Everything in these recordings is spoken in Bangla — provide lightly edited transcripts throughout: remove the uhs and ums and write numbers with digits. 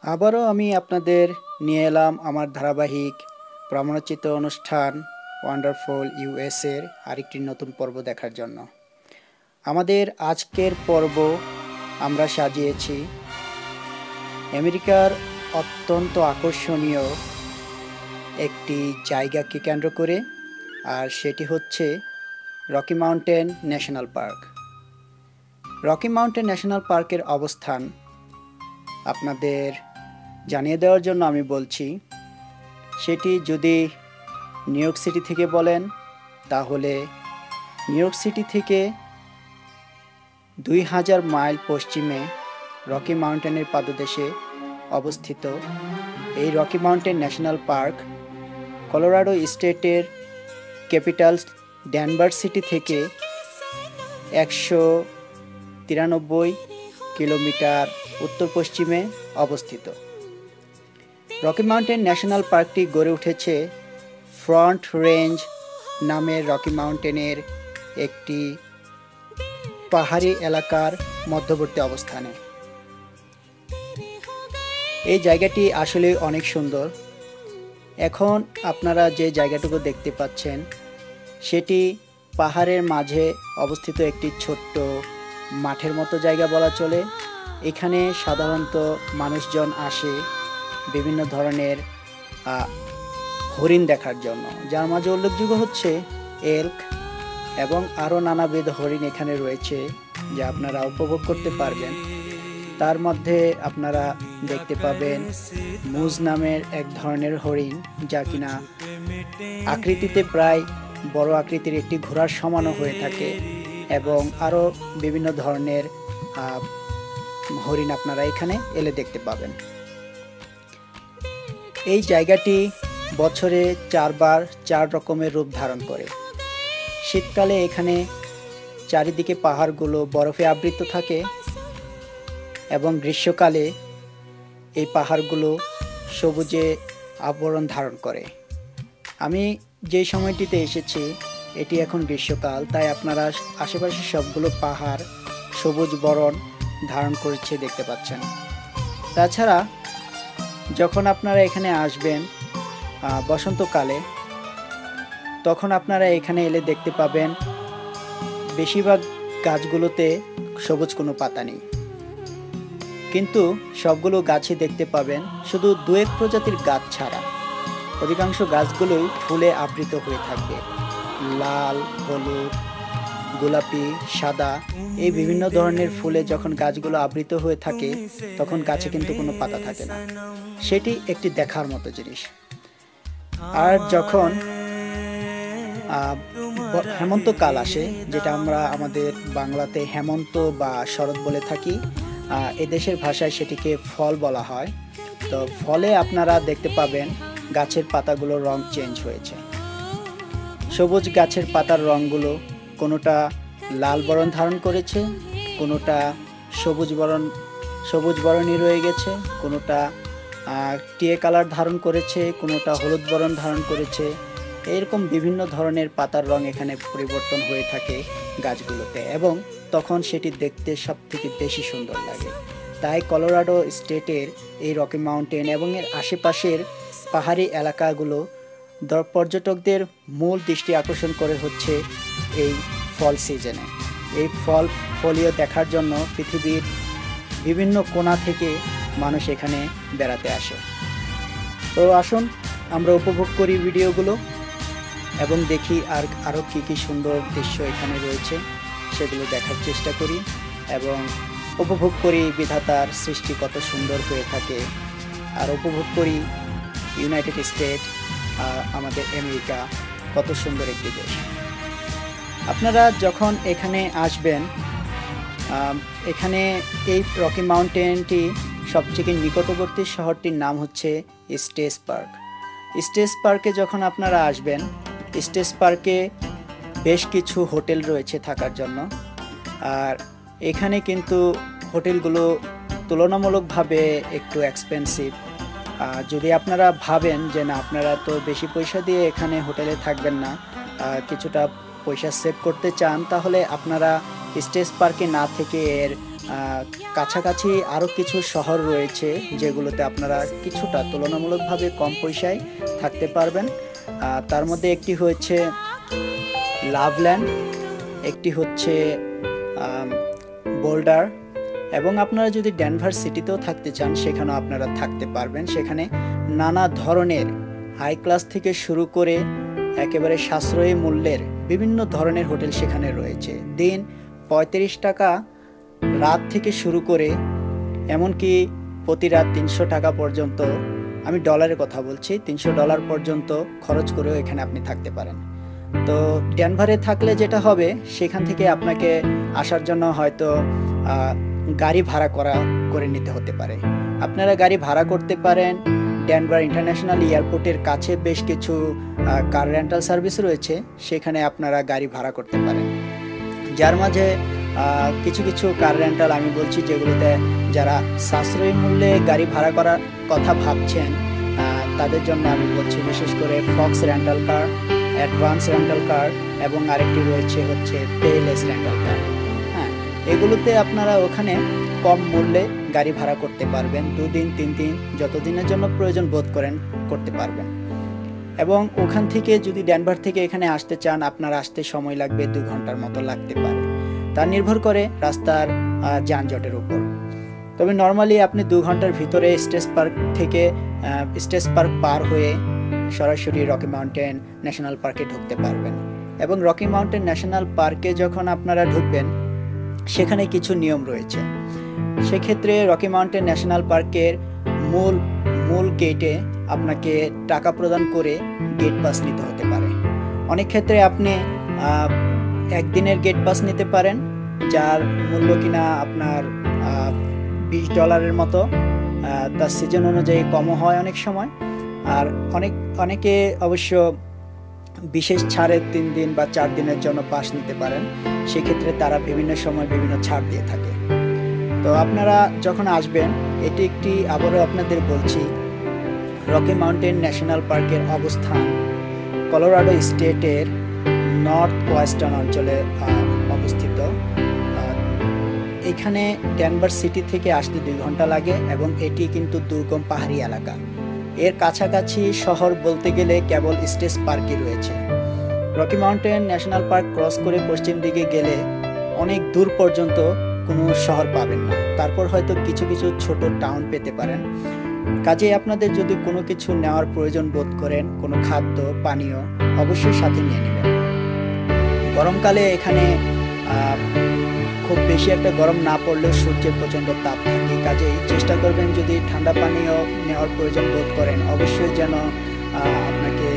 আবারও আমি আপনাদের নিয়ে এলাম আমার ধারাবাহিক ভ্রমণচিত্র অনুষ্ঠান ওয়ান্ডারফুল ইউএসের আরেকটি নতুন পর্ব দেখার জন্য। আমাদের আজকের পর্ব আমরা সাজিয়েছি আমেরিকার অত্যন্ত আকর্ষণীয় একটি জায়গাকে কেন্দ্র করে, আর সেটি হচ্ছে Rocky mountain national park. Rocky mountain national পার্কের অবস্থান আপনাদের জানিয়ে দেওয়ার জন্য আমি বলছি, সেটি যদি নিউ ইয়র্ক সিটি থেকে বলেন তাহলে নিউ ইয়র্ক সিটি থেকে 2000 মাইল পশ্চিমে রকি মাউন্টেনের পাদদেশে অবস্থিত এই Rocky mountain national park Colorado স্টেটের ক্যাপিটাল ডেনভার সিটি থেকে 193 কিলোমিটার উত্তর পশ্চিমে অবস্থিত। রকি মাউন্টেন ন্যাশনাল পার্কটি গড়ে উঠেছে ফ্রন্ট রেঞ্জ নামের রকি মাউন্টেনের একটি পাহাড়ি এলাকার মধ্যবর্তী অবস্থানে। এই জায়গাটি আসলে অনেক সুন্দর। এখন আপনারা যে জায়গাটুকু দেখতে পাচ্ছেন সেটি পাহাড়ের মাঝে অবস্থিত একটি ছোট্ট মাঠের মতো জায়গা বলা চলে। এখানে সাধারণত মানুষজন আসে বিভিন্ন ধরনের হরিণ দেখার জন্য, যার মাঝে উল্লেখযোগ্য হচ্ছে এল্ক এবং আরও নানাবিধ হরিণ এখানে রয়েছে যা আপনারা উপভোগ করতে পারবেন। তার মধ্যে আপনারা দেখতে পাবেন মুজ নামের এক ধরনের হরিণ, যা কিনা আকৃতিতে প্রায় বড় আকৃতির একটি ঘোড়ার সমানও হয়ে থাকে, এবং আরও বিভিন্ন ধরনের হরিণ আপনারা এখানে এলে দেখতে পাবেন। এই জায়গাটি বছরে 4 বার 4 রকমের রূপ ধারণ করে। শীতকালে এখানে চারিদিকে পাহাড়গুলো বরফে আবৃত থাকে এবং গ্রীষ্মকালে এই পাহাড়গুলো সবুজে আবরণ ধারণ করে। আমি যে সময়টিতে এসেছি এটি এখন গ্রীষ্মকাল, তাই আপনারা আশেপাশে সবগুলো পাহাড় সবুজ বরণ ধারণ করেছে দেখতে পাচ্ছেন। তাছাড়া যখন আপনারা এখানে আসবেন বসন্তকালে, তখন আপনারা এখানে এলে দেখতে পাবেন বেশিরভাগ গাছগুলোতে সবুজ কোনো পাতা নেই, কিন্তু সবগুলো গাছই দেখতে পাবেন শুধু 2-1 প্রজাতির গাছ ছাড়া অধিকাংশ গাছগুলোই ফুলে আবৃত হয়ে থাকবে। লাল, হলুদ, গোলাপি, সাদা এই বিভিন্ন ধরনের ফুলে যখন গাছগুলো আবৃত হয়ে থাকে তখন গাছে কিন্তু কোনো পাতা থাকে না। সেটি একটি দেখার মতো জিনিস। আর যখন হেমন্তকাল আসে, যেটা আমরা আমাদের বাংলাতে হেমন্ত বা শরৎ বলে থাকি, এদেশের ভাষায় সেটিকে ফল বলা হয়। তো ফলে আপনারা দেখতে পাবেন গাছের পাতাগুলোর রং চেঞ্জ হয়েছে। সবুজ গাছের পাতার রঙগুলো কোনোটা লাল বরণ ধারণ করেছে, কোনোটা সবুজ বরণই রয়ে গেছে, কোনোটা টিয়ে কালার ধারণ করেছে, কোনোটা হলুদ বরণ ধারণ করেছে। এরকম বিভিন্ন ধরনের পাতার রং এখানে পরিবর্তন হয়ে থাকে গাছগুলোতে, এবং তখন সেটি দেখতে সবথেকে বেশি সুন্দর লাগে। তাই কলোরাডো স্টেটের এই রকি মাউন্টেন এবং এর আশেপাশের পাহাড়ি এলাকাগুলো পর্যটকদের মূল দৃষ্টি আকর্ষণ করে হচ্ছে এই ফল সিজনে। এই ফলিও দেখার জন্য পৃথিবীর বিভিন্ন কোণা থেকে মানুষ এখানে বেড়াতে আসে। তো আসুন আমরা উপভোগ করি ভিডিওগুলো এবং দেখি আরও কী কী সুন্দর দৃশ্য এখানে রয়েছে সেগুলো দেখার চেষ্টা করি এবং উপভোগ করি বিধাতার সৃষ্টি কত সুন্দর হয়ে থাকে, আর উপভোগ করি ইউনাইটেড স্টেট, আমাদের আমেরিকা কত সুন্দর একটি দেশ। আপনারা যখন এখানে আসবেন, এখানে এই রকি মাউন্টেনটি সবথেকে নিকটবর্তী শহরটির নাম হচ্ছে স্টেজ পার্ক। স্টেজ পার্কে যখন আপনারা আসবেন, স্টেজ পার্কে বেশ কিছু হোটেল রয়েছে থাকার জন্য, আর এখানে কিন্তু হোটেলগুলো তুলনামূলকভাবে একটু এক্সপেন্সিভ। যদি আপনারা ভাবেন যে না, আপনারা তো বেশি পয়সা দিয়ে এখানে হোটেলে থাকবেন না, কিছুটা পয়সা সেভ করতে চান, তাহলে আপনারা স্টেজ পার্কে না থেকে এর কাছাকাছি আরও কিছু শহর রয়েছে যেগুলোতে আপনারা কিছুটা তুলনামূলকভাবে কম পয়সায় থাকতে পারবেন। তার মধ্যে একটি হচ্ছে লাভল্যান্ড, একটি হচ্ছে বোল্ডার, এবং আপনারা যদি ডেনভার সিটিতেও থাকতে চান সেখানেও আপনারা থাকতে পারবেন। সেখানে নানা ধরনের হাই ক্লাস থেকে শুরু করে একেবারে সাশ্রয়ী মূল্যের বিভিন্ন ধরনের হোটেল সেখানে রয়েছে। দিন ৩৫ টাকা রাত থেকে শুরু করে এমনকি প্রতি রাত ৩০০ টাকা পর্যন্ত, আমি ডলারের কথা বলছি, $৩০০ পর্যন্ত খরচ করেও এখানে আপনি থাকতে পারেন। তো ডেনভারে থাকলে যেটা হবে, সেখান থেকে আপনাকে আসার জন্য হয়তো গাড়ি ভাড়া করে নিতে হতে পারে। আপনারা গাড়ি ভাড়া করতে পারেন। ডেনভার ইন্টারন্যাশনাল এয়ারপোর্টের কাছে বেশ কিছু কার রেন্টাল সার্ভিস রয়েছে, সেখানে আপনারা গাড়ি ভাড়া করতে পারেন। যার মাঝে কিছু কিছু কার রেন্টাল আমি বলছি যেগুলোতে যারা সাশ্রয়ী মূল্যে গাড়ি ভাড়া করার কথা ভাবছেন তাদের জন্য আমি বলছি, বিশেষ করে ফক্স রেন্টাল কার, অ্যাডভান্স রেন্টাল কার, এবং আরেকটি রয়েছে হচ্ছে পেলেস রেন্টাল কার। হ্যাঁ, এগুলোতে আপনারা ওখানে কম মূল্যে গাড়ি ভাড়া করতে পারবেন। 2 দিন 3 দিন যতদিনের জন্য প্রয়োজন বোধ করেন করতে পারবেন। এবং ওখান থেকে যদি ডেনভার থেকে এখানে আসতে চান, আপনার আসতে সময় লাগবে 2 ঘন্টার মতো লাগতে পারে। তা নির্ভর করে রাস্তার যানজটের উপর। তবে নর্মালি আপনি 2 ঘন্টার ভিতরে স্টেজ পার্ক পার হয়ে সরাসরি রকি মাউন্টেন ন্যাশনাল পার্কে ঢুকতে পারবেন। এবং রকি মাউন্টেন ন্যাশনাল পার্কে যখন আপনারা ঢুকবেন, সেখানে কিছু নিয়ম রয়েছে। সেক্ষেত্রে রকি মাউন্টেন ন্যাশনাল পার্কের মূল গেটে আপনাকে টাকা প্রদান করে গেট পাস নিতে হতে পারে। অনেক ক্ষেত্রে আপনি একদিনের গেট পাস নিতে পারেন, যার মূল্য কিনা আপনার $20 মতো। তার সিজন অনুযায়ী কমও হয় অনেক সময়। আর অনেকে অবশ্য বিশেষ ছাড়ে 3 দিন বা 4 দিনের জন্য পাস নিতে পারেন। সেক্ষেত্রে তারা বিভিন্ন সময় বিভিন্ন ছাড় দিয়ে থাকে। তো আপনারা যখন আসবেন, এটি আবারও আপনাদের বলছি, রকি মাউন্টেন ন্যাশনাল পার্কের অবস্থান কলোরাডো স্টেটের নর্থ ওয়েস্টার্ন অঞ্চলে অবস্থিত। এখানে ডেনভার সিটি থেকে আসতে 2 ঘন্টা লাগে এবং এটি কিন্তু দুর্গম পাহাড়ি এলাকা। এর কাছাকাছি শহর বলতে গেলে কেবল স্টেজ পার্কই রয়েছে। Rocky mountain national park cross করে পশ্চিম দিকে গেলে অনেক দূর পর্যন্ত কোনো শহর পাবেন না। তারপর হয়তো কিছু কিছু ছোট টাউন পেতে পারেন। কাজেই আপনাদের যদি কোনো কিছু নেওয়ার প্রয়োজন বোধ করেন, কোনো খাদ্য পানীয়, অবশ্যই সাথে নিয়ে নেবেন। গরমকালে এখানে খুব বেশি একটা গরম না পড়লেও সূর্যের প্রচণ্ড তাপ থাকে। কাজেই চেষ্টা করবেন যদি ঠান্ডা পানীয় নেওয়ার প্রয়োজন বোধ করেন, অবশ্যই যেন আপনাকে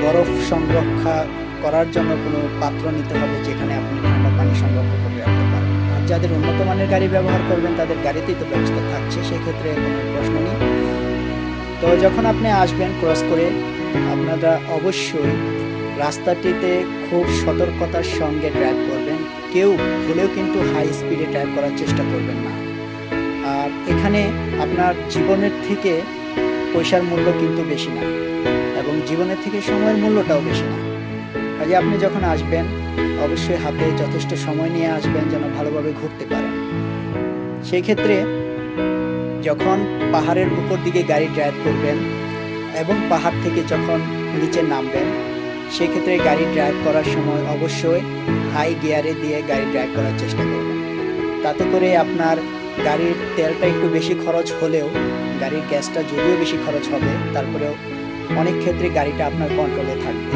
বরফ সংরক্ষা করার জন্য কোনো পাত্র নিতে হবে, যেখানে আপনি ঠান্ডা পানি সংরক্ষণ করে রাখতে পারবেন। আর যাদের উন্নত মানের গাড়ি ব্যবহার করবেন, তাদের গাড়িতেই তো ব্যবস্থা থাকছে, সেক্ষেত্রে কোনো প্রশ্ন নেই। তো যখন আপনি আসবেন ক্রস করে, আপনারা অবশ্যই রাস্তাটিতে খুব সতর্কতার সঙ্গে ড্রাইভ করবেন। কেউ ভুলেও কিন্তু হাই স্পিডে ড্রাইভ করার চেষ্টা করবেন না। আর এখানে আপনার জীবনের থেকে পয়সার মূল্য কিন্তু বেশি না, এবং জীবনের থেকে সময়ের মূল্যটাও বেশি না। কাজে আপনি যখন আসবেন, অবশ্যই হাতে যথেষ্ট সময় নিয়ে আসবেন যেন ভালোভাবে ঘুরতে পারেন। সেই ক্ষেত্রে যখন পাহাড়ের উপর দিকে গাড়ি ড্রাইভ করবেন এবং পাহাড় থেকে যখন নিচে নামবেন, সেক্ষেত্রে গাড়ি ড্রাইভ করার সময় অবশ্যই হাই গিয়ারে দিয়ে গাড়ি ড্রাইভ করার চেষ্টা করবেন। তাতে করে আপনার গাড়ির তেলটা একটু বেশি খরচ হলেও, গাড়ির গ্যাসটা যদিও বেশি খরচ হবে, তারপরেও অনেক ক্ষেত্রে গাড়িটা আপনার কন্ট্রোলে থাকবে।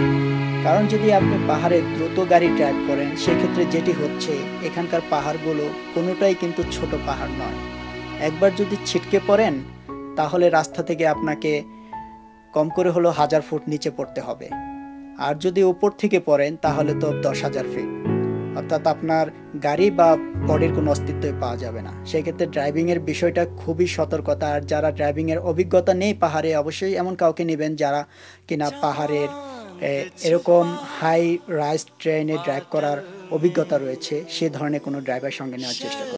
কারণ যদি আপনি পাহাড়ে দ্রুত গাড়ি ড্রাইভ করেন, সেক্ষেত্রে যেটি হচ্ছে, এখানকার পাহাড়গুলো কোনোটাই কিন্তু ছোট পাহাড় নয়। একবার যদি ছিটকে পড়েন, তাহলে রাস্তা থেকে আপনাকে কম করে হলো 1000 ফুট নিচে পড়তে হবে। আর যদি উপর থেকে পড়েন, তাহলে তো 10,000 ফিট, অর্থাৎ আপনার গাড়ি বা বডির কোনো অস্তিত্বই পাওয়া যাবে না। সেক্ষেত্রে ড্রাইভিংয়ের বিষয়টা খুবই সতর্কতা। আর যারা ড্রাইভিংয়ের অভিজ্ঞতা নেই পাহাড়ে, অবশ্যই এমন কাউকে নেবেন যারা কিনা পাহাড়ের এরকম হাই রাইজ ট্রেনে ড্রাইভ করার অভিজ্ঞতা রয়েছে, সে ধরনের কোনো ড্রাইভার সঙ্গে নেওয়ার চেষ্টা করুন।